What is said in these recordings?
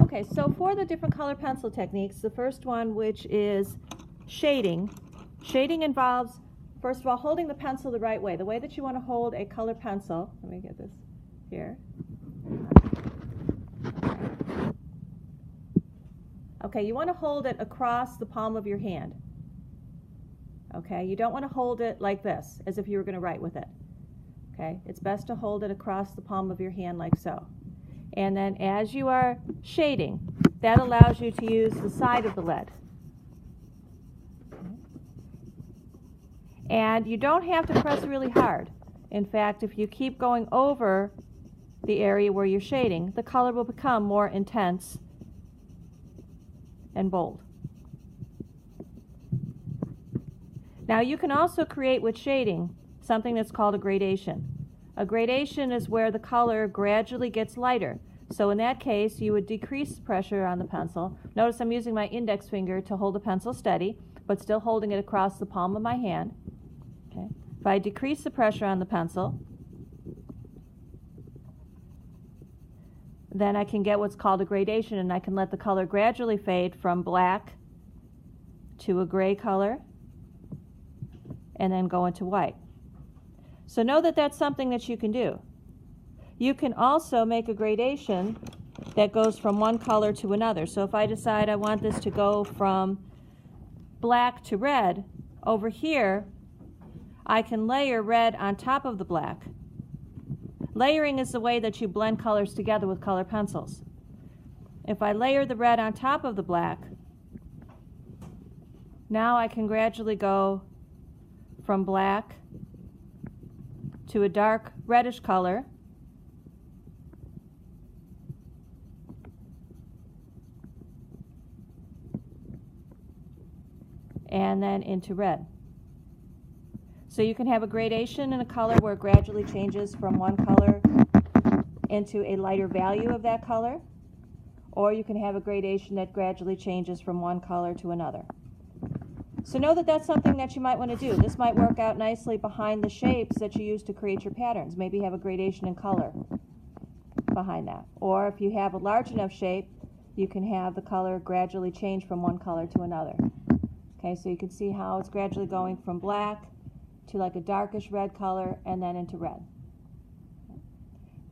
Okay, so for the different color pencil techniques, the first one, which is shading. Shading involves, first of all, holding the pencil the right way. The way that you want to hold a color pencil, let me get this here. Okay, you want to hold it across the palm of your hand. Okay, you don't want to hold it like this, as if you were going to write with it. Okay, it's best to hold it across the palm of your hand like so. And then as you are shading, that allows you to use the side of the lead. And you don't have to press really hard. In fact, if you keep going over the area where you're shading, the color will become more intense and bold. Now you can also create with shading something that's called a gradation. A gradation is where the color gradually gets lighter. So in that case, you would decrease pressure on the pencil. Notice I'm using my index finger to hold the pencil steady, but still holding it across the palm of my hand. Okay. If I decrease the pressure on the pencil, then I can get what's called a gradation, and I can let the color gradually fade from black to a gray color and then go into white. So know that that's something that you can do. You can also make a gradation that goes from one color to another. So if I decide I want this to go from black to red, over here I can layer red on top of the black. Layering is the way that you blend colors together with color pencils. If I layer the red on top of the black, now I can gradually go from black to a dark reddish color, and then into red. So you can have a gradation in a color where it gradually changes from one color into a lighter value of that color, or you can have a gradation that gradually changes from one color to another. So know that that's something that you might want to do. This might work out nicely behind the shapes that you use to create your patterns. Maybe have a gradation in color behind that. Or if you have a large enough shape, you can have the color gradually change from one color to another. Okay, so you can see how it's gradually going from black to like a darkish red color and then into red.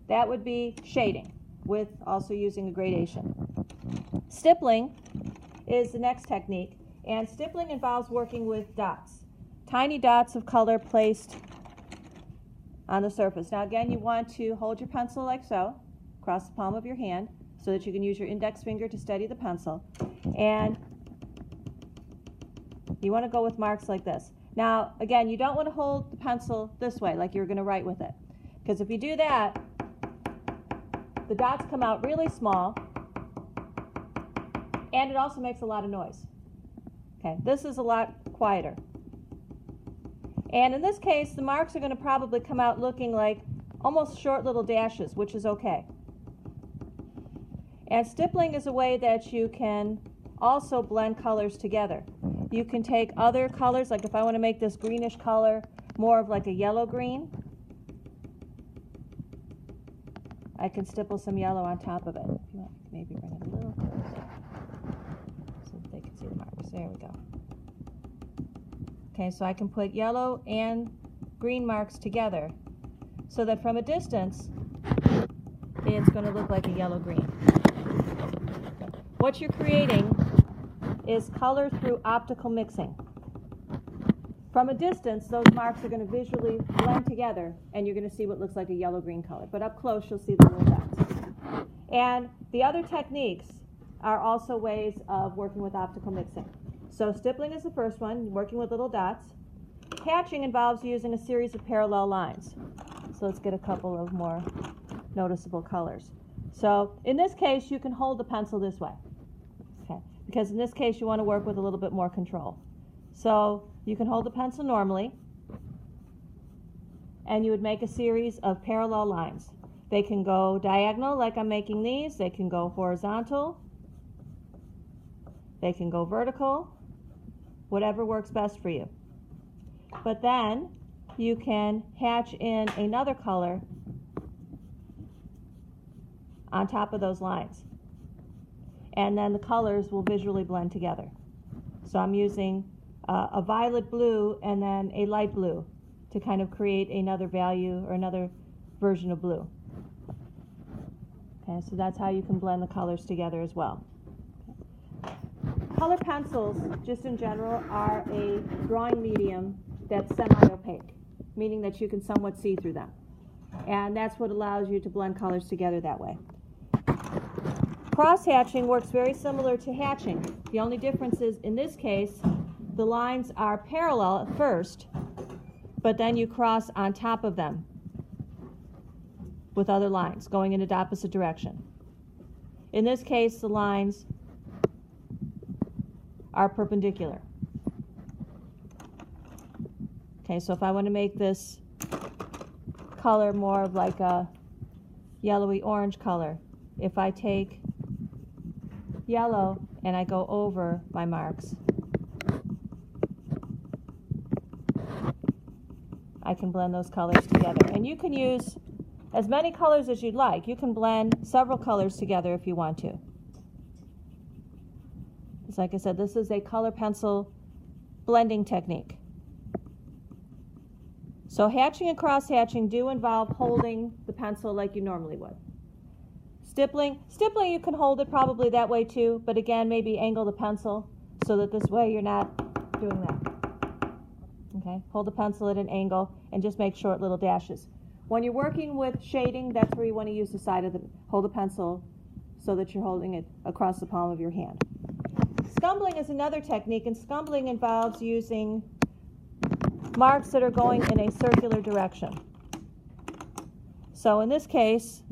That would be shading, with also using a gradation. Stippling is the next technique. And stippling involves working with dots, tiny dots of color placed on the surface. Now again, you want to hold your pencil like so, across the palm of your hand, so that you can use your index finger to steady the pencil. And you want to go with marks like this. Now again, you don't want to hold the pencil this way like you're going to write with it. Because if you do that, the dots come out really small, and it also makes a lot of noise. Okay, this is a lot quieter. And in this case, the marks are going to probably come out looking like almost short little dashes, which is okay. And stippling is a way that you can also blend colors together. You can take other colors, like if I want to make this greenish color more of like a yellow green, I can stipple some yellow on top of it. If you want, maybe bring it a little closer so that they can see the marks. There we go. Okay, so I can put yellow and green marks together so that from a distance it's going to look like a yellow-green. What you're creating is color through optical mixing. From a distance, those marks are going to visually blend together, and you're going to see what looks like a yellow-green color. But up close, you'll see the little dots. And the other techniques are also ways of working with optical mixing. So stippling is the first one, working with little dots. Hatching involves using a series of parallel lines. So let's get a couple of more noticeable colors. So in this case, you can hold the pencil this way, okay? Because in this case, you want to work with a little bit more control. So you can hold the pencil normally, and you would make a series of parallel lines. They can go diagonal, like I'm making these. They can go horizontal. They can go vertical. Whatever works best for you. But then you can hatch in another color on top of those lines. and then the colors will visually blend together. So I'm using a violet blue and then a light blue to kind of create another value or another version of blue. Okay, so that's how you can blend the colors together as well. Color pencils, just in general, are a drawing medium that's semi-opaque, meaning that you can somewhat see through them. And that's what allows you to blend colors together that way. Cross-hatching works very similar to hatching. The only difference is, in this case, the lines are parallel at first, but then you cross on top of them with other lines going in the opposite direction. In this case, the lines are perpendicular. Okay, so if I want to make this color more of like a yellowy orange color, if I take yellow and I go over my marks, I can blend those colors together. And you can use as many colors as you'd like. You can blend several colors together if you want to. It's like I said, this is a color pencil blending technique. So hatching and cross-hatching do involve holding the pencil like you normally would. Stippling, you can hold it probably that way too, but again, maybe angle the pencil so that this way you're not doing that. Okay, hold the pencil at an angle and just make short little dashes. When you're working with shading, that's where you want to use the side of the, hold the pencil so that you're holding it across the palm of your hand. Scumbling is another technique, and scumbling involves using marks that are going in a circular direction. So in this case,